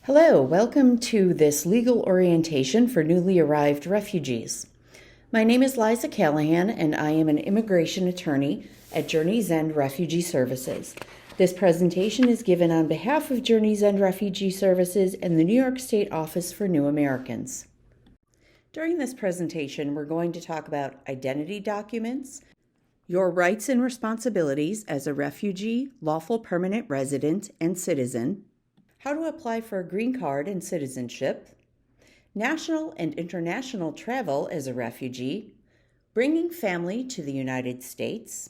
Hello, welcome to this legal orientation for newly arrived refugees. My name is Liza Callahan and I am an immigration attorney at Journey's End Refugee Services. This presentation is given on behalf of Journey's End Refugee Services and the New York State Office for New Americans. During this presentation, we're going to talk about identity documents, your rights and responsibilities as a refugee, lawful permanent resident, and citizen, how to apply for a green card and citizenship, national and international travel as a refugee, bringing family to the United States,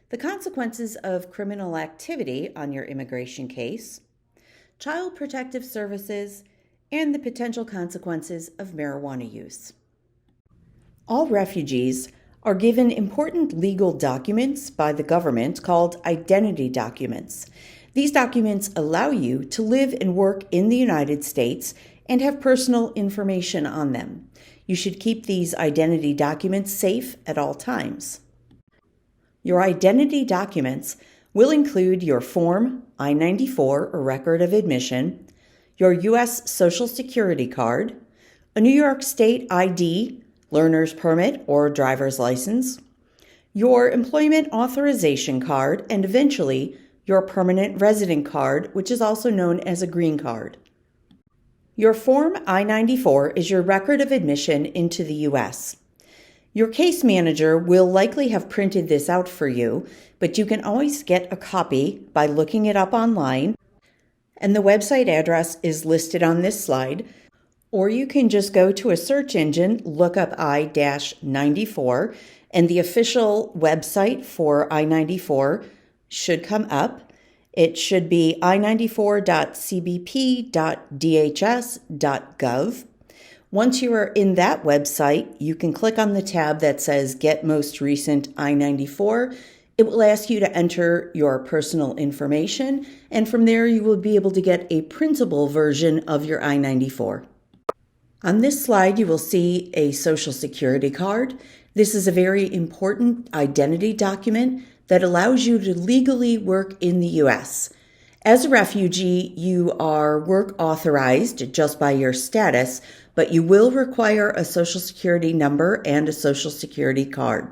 the consequences of criminal activity on your immigration case, child protective services, and the potential consequences of marijuana use. All refugees are given important legal documents by the government called identity documents. These documents allow you to live and work in the United States and have personal information on them. You should keep these identity documents safe at all times. Your identity documents will include your Form I-94 or Record of Admission, your U.S. Social Security card, a New York State ID, learner's permit or driver's license, your employment authorization card, and eventually your permanent resident card, which is also known as a green card. Your Form I-94 is your record of admission into the U.S. Your case manager will likely have printed this out for you, but you can always get a copy by looking it up online, and the website address is listed on this slide, or you can just go to a search engine, look up I-94, and the official website for I-94 should come up. It should be i94.cbp.dhs.gov. Once you are in that website, you can click on the tab that says Get Most Recent I-94. It will ask you to enter your personal information, and from there you will be able to get a printable version of your I-94. On this slide, you will see a Social Security card. This is a very important identity document that allows you to legally work in the U.S. As a refugee, you are work authorized just by your status, but you will require a Social Security number and a Social Security card.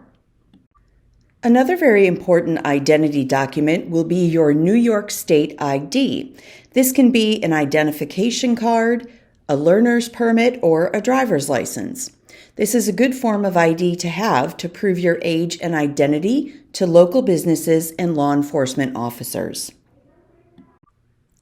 Another very important identity document will be your New York State ID. This can be an identification card, a learner's permit, or a driver's license. This is a good form of ID to have to prove your age and identity to local businesses and law enforcement officers.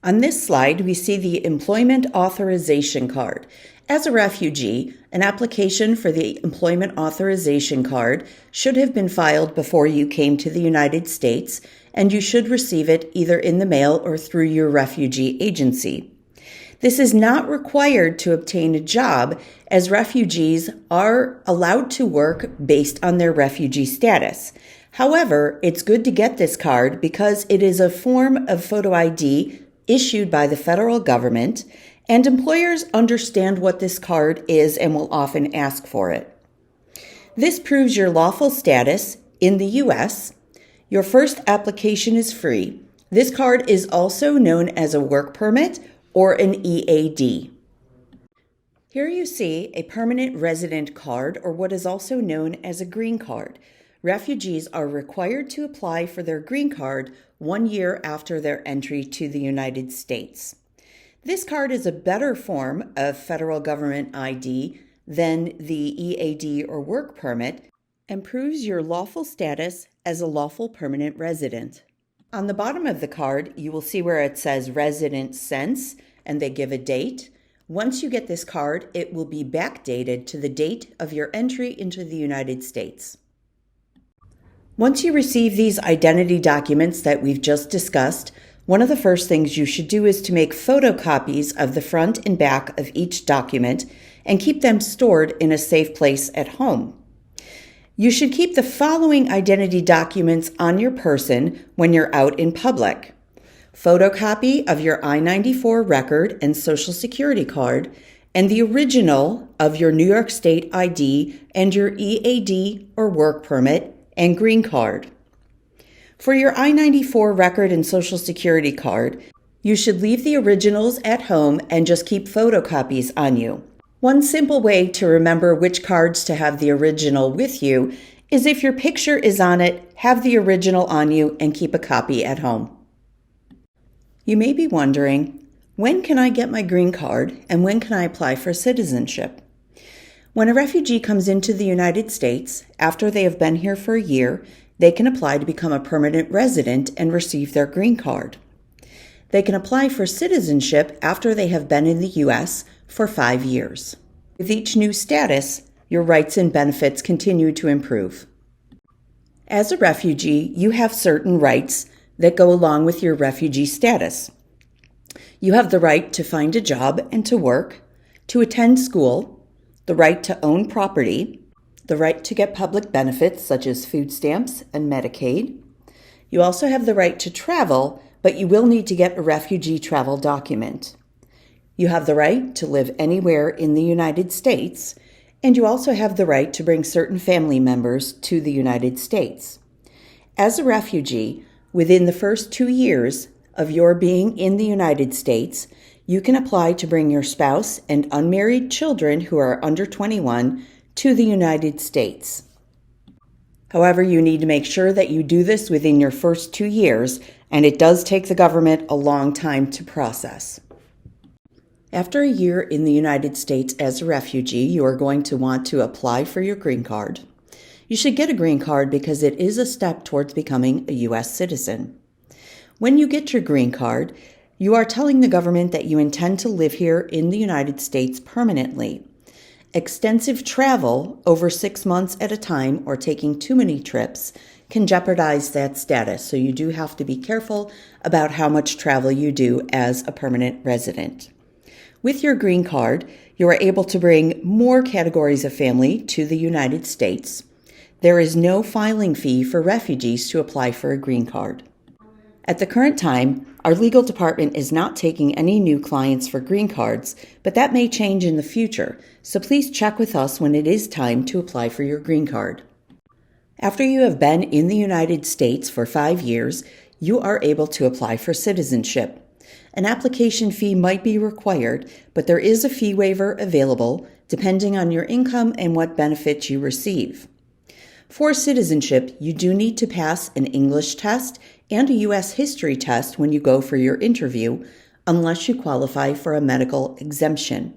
On this slide, we see the Employment Authorization Card. As a refugee, an application for the Employment Authorization Card should have been filed before you came to the United States, and you should receive it either in the mail or through your refugee agency. This is not required to obtain a job, as refugees are allowed to work based on their refugee status. However, it's good to get this card because it is a form of photo ID issued by the federal government, and employers understand what this card is and will often ask for it. This proves your lawful status in the U.S. Your first application is free. This card is also known as a work permit or an EAD. Here you see a permanent resident card, or what is also known as a green card. Refugees are required to apply for their green card 1 year after their entry to the United States. This card is a better form of federal government ID than the EAD or work permit and proves your lawful status as a lawful permanent resident. On the bottom of the card, you will see where it says resident since, and they give a date. Once you get this card, it will be backdated to the date of your entry into the United States. Once you receive these identity documents that we've just discussed, one of the first things you should do is to make photocopies of the front and back of each document and keep them stored in a safe place at home. You should keep the following identity documents on your person when you're out in public: photocopy of your I-94 record and Social Security card, and the original of your New York State ID and your EAD or work permit and green card. For your I-94 record and Social Security card, You should leave the originals at home and just keep photocopies on you. One simple way to remember which cards to have the original with you is if your picture is on it, have the original on you and keep a copy at home. You may be wondering, when can I get my green card and when can I apply for citizenship? When a refugee comes into the United States, after they have been here for a year, they can apply to become a permanent resident and receive their green card. They can apply for citizenship after they have been in the U.S. for 5 years. With each new status, your rights and benefits continue to improve. As a refugee, you have certain rights that go along with your refugee status. You have the right to find a job and to work, to attend school, the right to own property, the right to get public benefits such as food stamps and Medicaid. You also have the right to travel, but you will need to get a refugee travel document. You have the right to live anywhere in the United States, and you also have the right to bring certain family members to the United States. As a refugee, within the first 2 years of your being in the United States, you can apply to bring your spouse and unmarried children who are under 21 to the United States. However, you need to make sure that you do this within your first 2 years, and it does take the government a long time to process. After a year in the United States as a refugee, you are going to want to apply for your green card. You should get a green card because it is a step towards becoming a U.S. citizen. When you get your green card, you are telling the government that you intend to live here in the United States permanently. Extensive travel over 6 months at a time or taking too many trips can jeopardize that status, so you do have to be careful about how much travel you do as a permanent resident. With your green card, you are able to bring more categories of family to the United States. There is no filing fee for refugees to apply for a green card. At the current time, our legal department is not taking any new clients for green cards, but that may change in the future, so please check with us when it is time to apply for your green card. After you have been in the United States for 5 years, you are able to apply for citizenship. An application fee might be required, but there is a fee waiver available depending on your income and what benefits you receive. For citizenship, you do need to pass an English test and a U.S. history test when you go for your interview, unless you qualify for a medical exemption.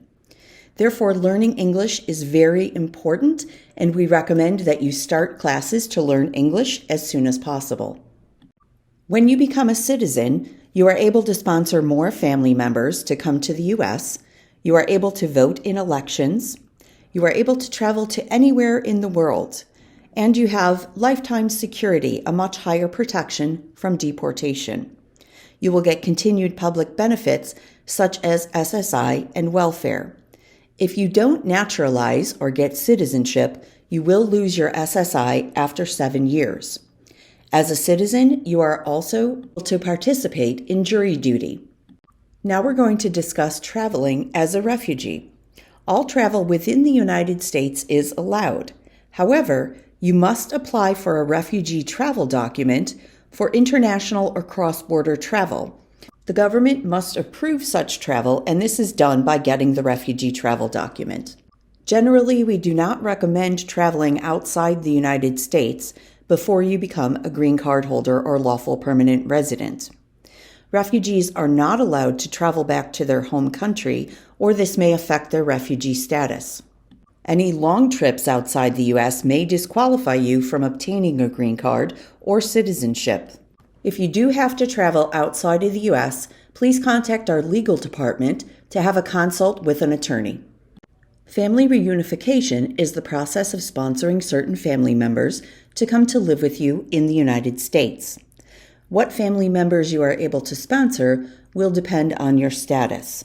Therefore, learning English is very important, and we recommend that you start classes to learn English as soon as possible. When you become a citizen, you are able to sponsor more family members to come to the U.S., you are able to vote in elections, you are able to travel to anywhere in the world, and you have lifetime security, a much higher protection from deportation. You will get continued public benefits such as SSI and welfare. If you don't naturalize or get citizenship, you will lose your SSI after 7 years. As a citizen, you are also able to participate in jury duty. Now we're going to discuss traveling as a refugee. All travel within the United States is allowed. However, you must apply for a refugee travel document for international or cross-border travel. The government must approve such travel, and this is done by getting the refugee travel document. Generally, we do not recommend traveling outside the United States before you become a green card holder or lawful permanent resident. Refugees are not allowed to travel back to their home country, or this may affect their refugee status. Any long trips outside the U.S. may disqualify you from obtaining a green card or citizenship. If you do have to travel outside of the U.S., please contact our legal department to have a consult with an attorney. Family reunification is the process of sponsoring certain family members to come to live with you in the United States. What family members you are able to sponsor will depend on your status.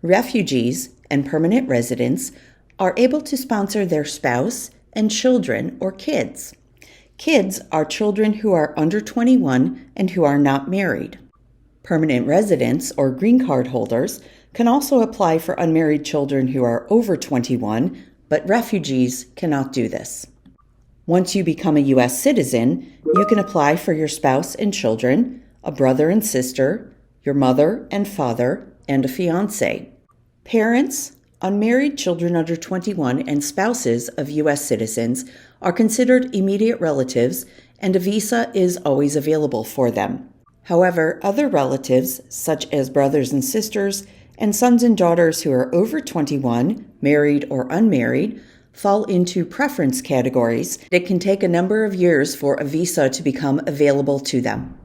Refugees and permanent residents are able to sponsor their spouse and children or kids. Kids are children who are under 21 and who are not married. Permanent residents or green card holders can also apply for unmarried children who are over 21, but refugees cannot do this. Once you become a U.S. citizen, you can apply for your spouse and children, a brother and sister, your mother and father, and a fiancé. Parents, unmarried children under 21, and spouses of U.S. citizens are considered immediate relatives, and a visa is always available for them. However, other relatives, such as brothers and sisters, and sons and daughters who are over 21, married or unmarried, fall into preference categories. It can take a number of years for a visa to become available to them.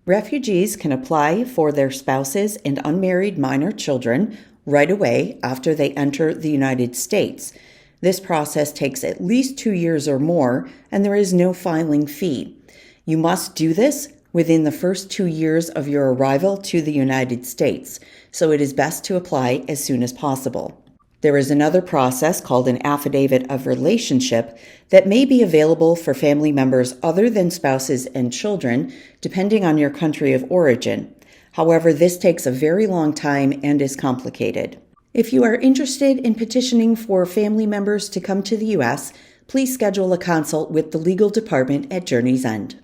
Refugees can apply for their spouses and unmarried minor children right away after they enter the United States. This process takes at least 2 years or more, and there is no filing fee. You must do this within the first 2 years of your arrival to the United States, so it is best to apply as soon as possible. There is another process called an affidavit of relationship that may be available for family members other than spouses and children, depending on your country of origin. However, this takes a very long time and is complicated. If you are interested in petitioning for family members to come to the U.S., please schedule a consult with the legal department at Journey's End.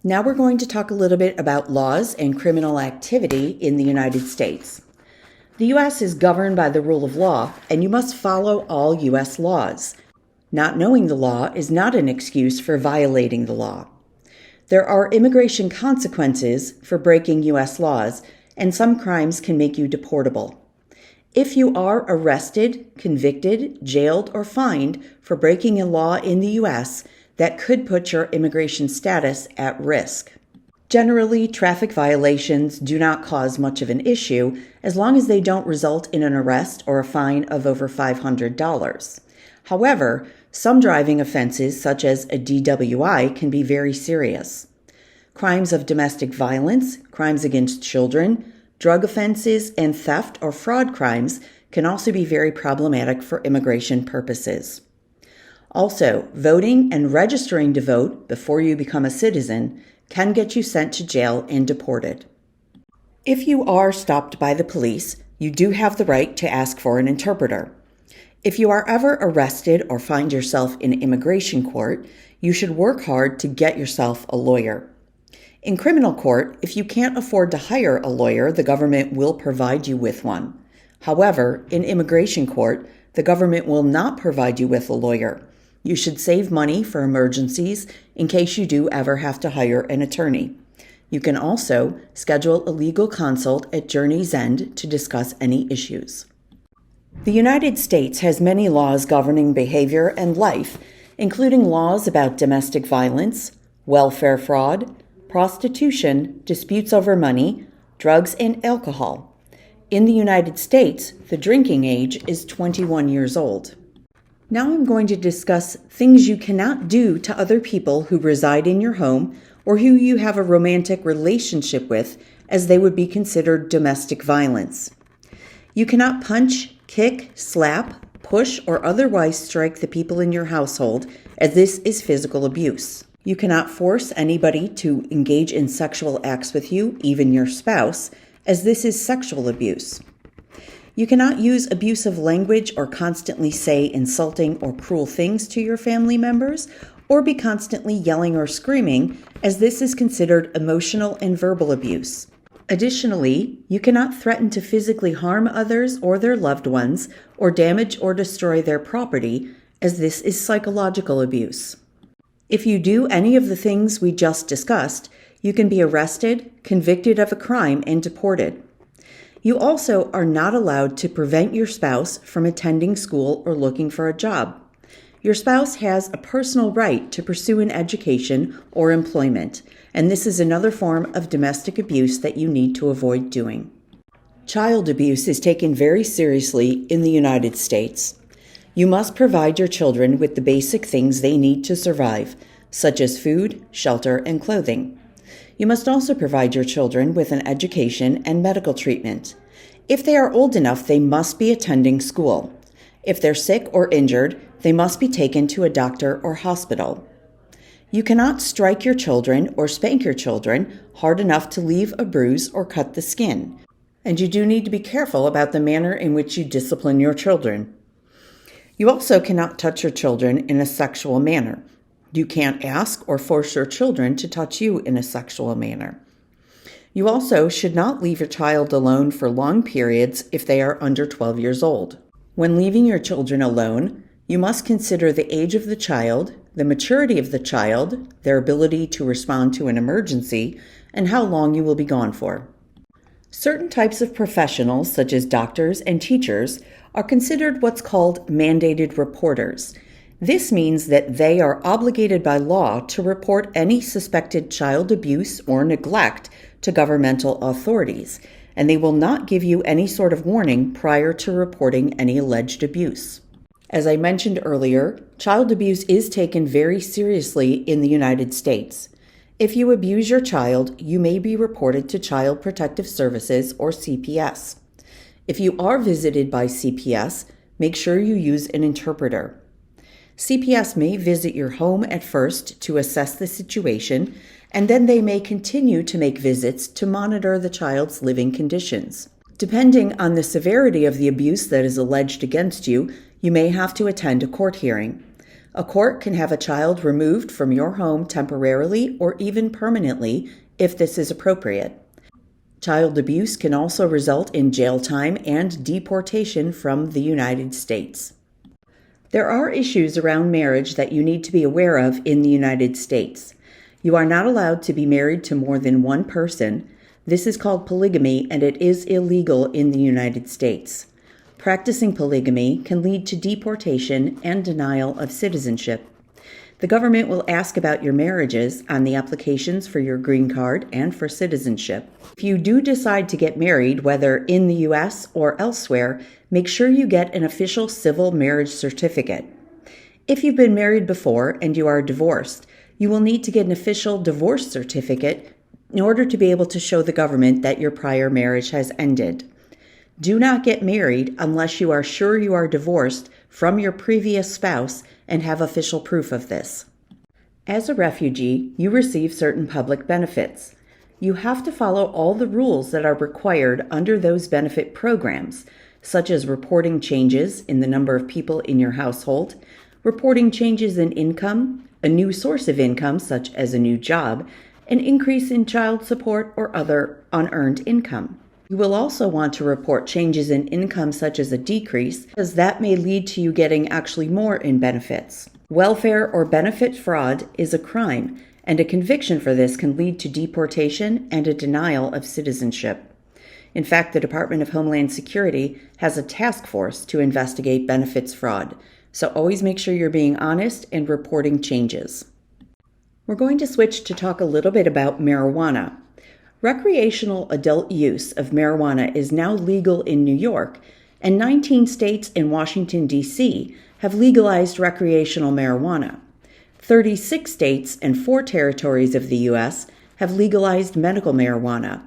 Now we're going to talk a little bit about laws and criminal activity in the United States. The U.S. is governed by the rule of law, and you must follow all U.S. laws. Not knowing the law is not an excuse for violating the law. There are immigration consequences for breaking U.S. laws, and some crimes can make you deportable. If you are arrested, convicted, jailed, or fined for breaking a law in the U.S., that could put your immigration status at risk. Generally, traffic violations do not cause much of an issue as long as they don't result in an arrest or a fine of over $500. However, some driving offenses, such as a DWI, can be very serious. Crimes of domestic violence, crimes against children, drug offenses, and theft or fraud crimes can also be very problematic for immigration purposes. Also, voting and registering to vote before you become a citizen can get you sent to jail and deported. If you are stopped by the police, you do have the right to ask for an interpreter. If you are ever arrested or find yourself in immigration court, you should work hard to get yourself a lawyer. In criminal court, if you can't afford to hire a lawyer, the government will provide you with one. However, in immigration court, the government will not provide you with a lawyer. You should save money for emergencies in case you do ever have to hire an attorney. You can also schedule a legal consult at Journey's End to discuss any issues. The United States has many laws governing behavior and life, including laws about domestic violence, welfare fraud, prostitution, disputes over money, drugs, and alcohol. In the United States, the drinking age is 21 years old. Now I'm going to discuss things you cannot do to other people who reside in your home or who you have a romantic relationship with, as they would be considered domestic violence. You cannot punch, kick, slap, push, or otherwise strike the people in your household, as this is physical abuse. You cannot force anybody to engage in sexual acts with you, even your spouse, as this is sexual abuse. You cannot use abusive language or constantly say insulting or cruel things to your family members, or be constantly yelling or screaming, as this is considered emotional and verbal abuse. Additionally, you cannot threaten to physically harm others or their loved ones, or damage or destroy their property, as this is psychological abuse. If you do any of the things we just discussed, you can be arrested, convicted of a crime, and deported. You also are not allowed to prevent your spouse from attending school or looking for a job. Your spouse has a personal right to pursue an education or employment, and this is another form of domestic abuse that you need to avoid doing. Child abuse is taken very seriously in the United States. You must provide your children with the basic things they need to survive, such as food, shelter, and clothing. You must also provide your children with an education and medical treatment. If they are old enough, they must be attending school. If they're sick or injured, they must be taken to a doctor or hospital. You cannot strike your children or spank your children hard enough to leave a bruise or cut the skin. And you do need to be careful about the manner in which you discipline your children. You also cannot touch your children in a sexual manner. You can't ask or force your children to touch you in a sexual manner. You also should not leave your child alone for long periods if they are under 12 years old. When leaving your children alone, you must consider the age of the child, the maturity of the child, their ability to respond to an emergency, and how long you will be gone for. Certain types of professionals, such as doctors and teachers, are considered what's called mandated reporters. This means that they are obligated by law to report any suspected child abuse or neglect to governmental authorities, and they will not give you any sort of warning prior to reporting any alleged abuse. As I mentioned earlier, child abuse is taken very seriously in the United States. If you abuse your child, you may be reported to Child Protective Services or CPS. If you are visited by CPS, make sure you use an interpreter. CPS may visit your home at first to assess the situation, and then they may continue to make visits to monitor the child's living conditions. Depending on the severity of the abuse that is alleged against you, you may have to attend a court hearing. A court can have a child removed from your home temporarily or even permanently if this is appropriate. Child abuse can also result in jail time and deportation from the United States. There are issues around marriage that you need to be aware of in the United States. You are not allowed to be married to more than one person. This is called polygamy, and it is illegal in the United States. Practicing polygamy can lead to deportation and denial of citizenship. The government will ask about your marriages on the applications for your green card and for citizenship. If you do decide to get married, whether in the U.S. or elsewhere, make sure you get an official civil marriage certificate. If you've been married before and you are divorced, you will need to get an official divorce certificate in order to be able to show the government that your prior marriage has ended. Do not get married unless you are sure you are divorced from your previous spouse and have official proof of this. As a refugee, you receive certain public benefits. You have to follow all the rules that are required under those benefit programs, such as reporting changes in the number of people in your household, reporting changes in income, a new source of income such as a new job, an increase in child support or other unearned income. You will also want to report changes in income such as a decrease, as that may lead to you getting actually more in benefits. Welfare or benefit fraud is a crime, and a conviction for this can lead to deportation and a denial of citizenship. In fact, the Department of Homeland Security has a task force to investigate benefits fraud, so always make sure you're being honest and reporting changes. We're going to switch to talk a little bit about marijuana. Recreational adult use of marijuana is now legal in New York, and 19 states and Washington, D.C. have legalized recreational marijuana. 36 states and 4 territories of the U.S. have legalized medical marijuana.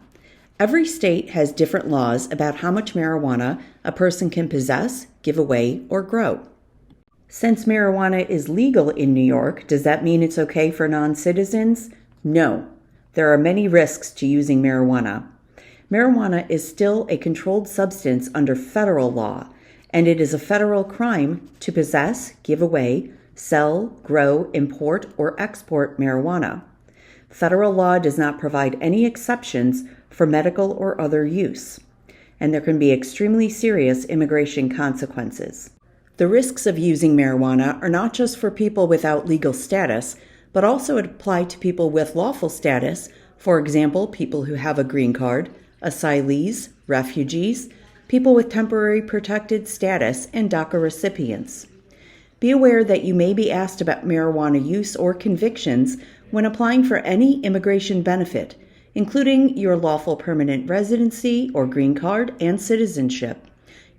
Every state has different laws about how much marijuana a person can possess, give away, or grow. Since marijuana is legal in New York, does that mean it's okay for non-citizens? No. There are many risks to using marijuana. Marijuana is still a controlled substance under federal law, and it is a federal crime to possess, give away, sell, grow, import, or export marijuana. Federal law does not provide any exceptions for medical or other use, and there can be extremely serious immigration consequences. The risks of using marijuana are not just for people without legal status, but also apply to people with lawful status, for example, people who have a green card, asylees, refugees, people with temporary protected status, and DACA recipients. Be aware that you may be asked about marijuana use or convictions when applying for any immigration benefit, including your lawful permanent residency or green card and citizenship.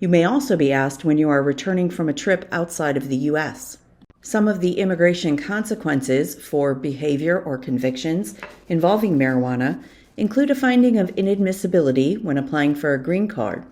You may also be asked when you are returning from a trip outside of the U.S. Some of the immigration consequences for behavior or convictions involving marijuana include a finding of inadmissibility when applying for a green card.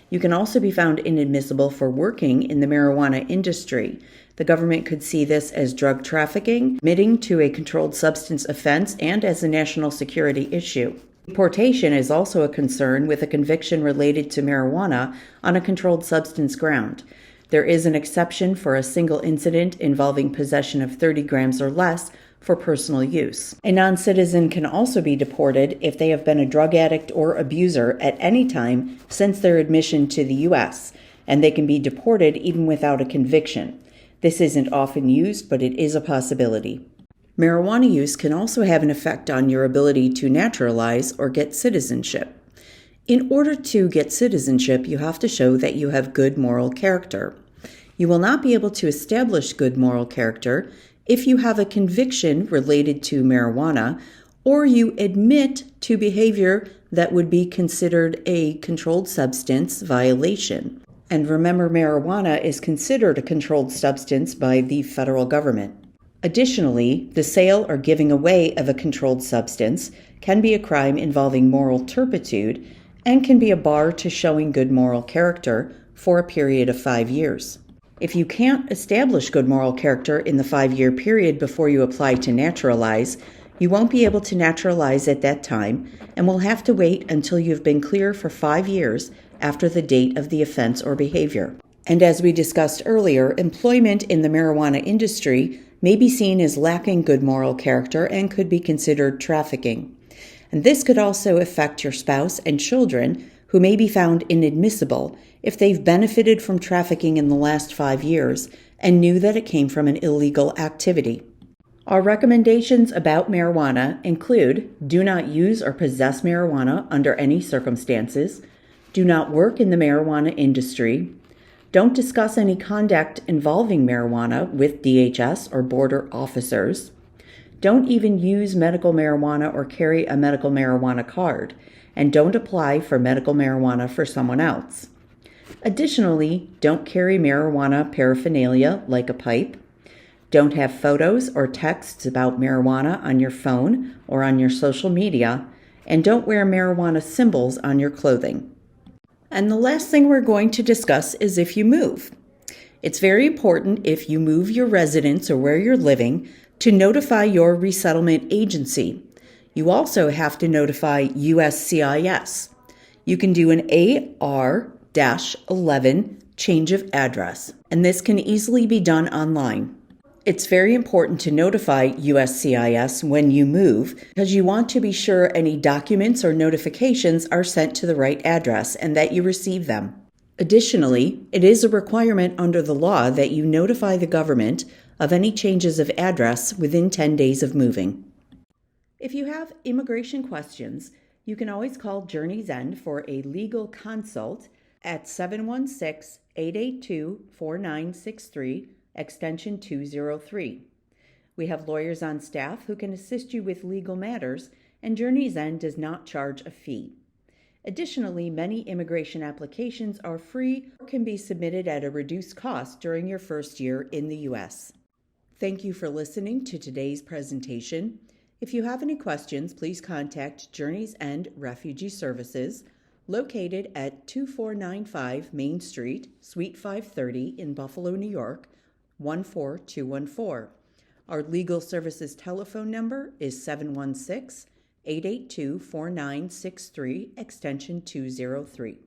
You can also be found inadmissible for working in the marijuana industry. The government could see this as drug trafficking, admitting to a controlled substance offense, and as a national security issue. Deportation is also a concern with a conviction related to marijuana on a controlled substance ground. There is an exception for a single incident involving possession of 30 grams or less for personal use. A non-citizen can also be deported if they have been a drug addict or abuser at any time since their admission to the U.S., and they can be deported even without a conviction. This isn't often used, but it is a possibility. Marijuana use can also have an effect on your ability to naturalize or get citizenship. In order to get citizenship, you have to show that you have good moral character. You will not be able to establish good moral character if you have a conviction related to marijuana or you admit to behavior that would be considered a controlled substance violation. And remember, marijuana is considered a controlled substance by the federal government. Additionally, the sale or giving away of a controlled substance can be a crime involving moral turpitude and can be a bar to showing good moral character for a period of 5 years. If you can't establish good moral character in the 5-year period before you apply to naturalize, you won't be able to naturalize at that time and will have to wait until you've been clear for 5 years after the date of the offense or behavior. And as we discussed earlier, employment in the marijuana industry may be seen as lacking good moral character and could be considered trafficking. And this could also affect your spouse and children, who may be found inadmissible if they've benefited from trafficking in the last 5 years and knew that it came from an illegal activity. Our recommendations about marijuana include: do not use or possess marijuana under any circumstances, do not work in the marijuana industry, don't discuss any conduct involving marijuana with DHS or border officers, don't even use medical marijuana or carry a medical marijuana card, and don't apply for medical marijuana for someone else. Additionally, don't carry marijuana paraphernalia like a pipe, don't have photos or texts about marijuana on your phone or on your social media, and don't wear marijuana symbols on your clothing. And the last thing we're going to discuss is if you move. It's very important, if you move your residence or where you're living, to notify your resettlement agency. You also have to notify USCIS. You can do an AR-11 change of address, and this can easily be done online. It's very important to notify USCIS when you move because you want to be sure any documents or notifications are sent to the right address and that you receive them. Additionally, it is a requirement under the law that you notify the government of any changes of address within 10 days of moving. If you have immigration questions, you can always call Journey's End for a legal consult at 716-882-4963. Extension 203. We have lawyers on staff who can assist you with legal matters, and Journey's End does not charge a fee. Additionally, many immigration applications are free or can be submitted at a reduced cost during your first year in the U.S. Thank you for listening to today's presentation. If you have any questions, please contact Journey's End Refugee Services, located at 2495 Main Street, Suite 530 in Buffalo, New York, 14214. Our legal services telephone number is 716-882-4963, extension 203.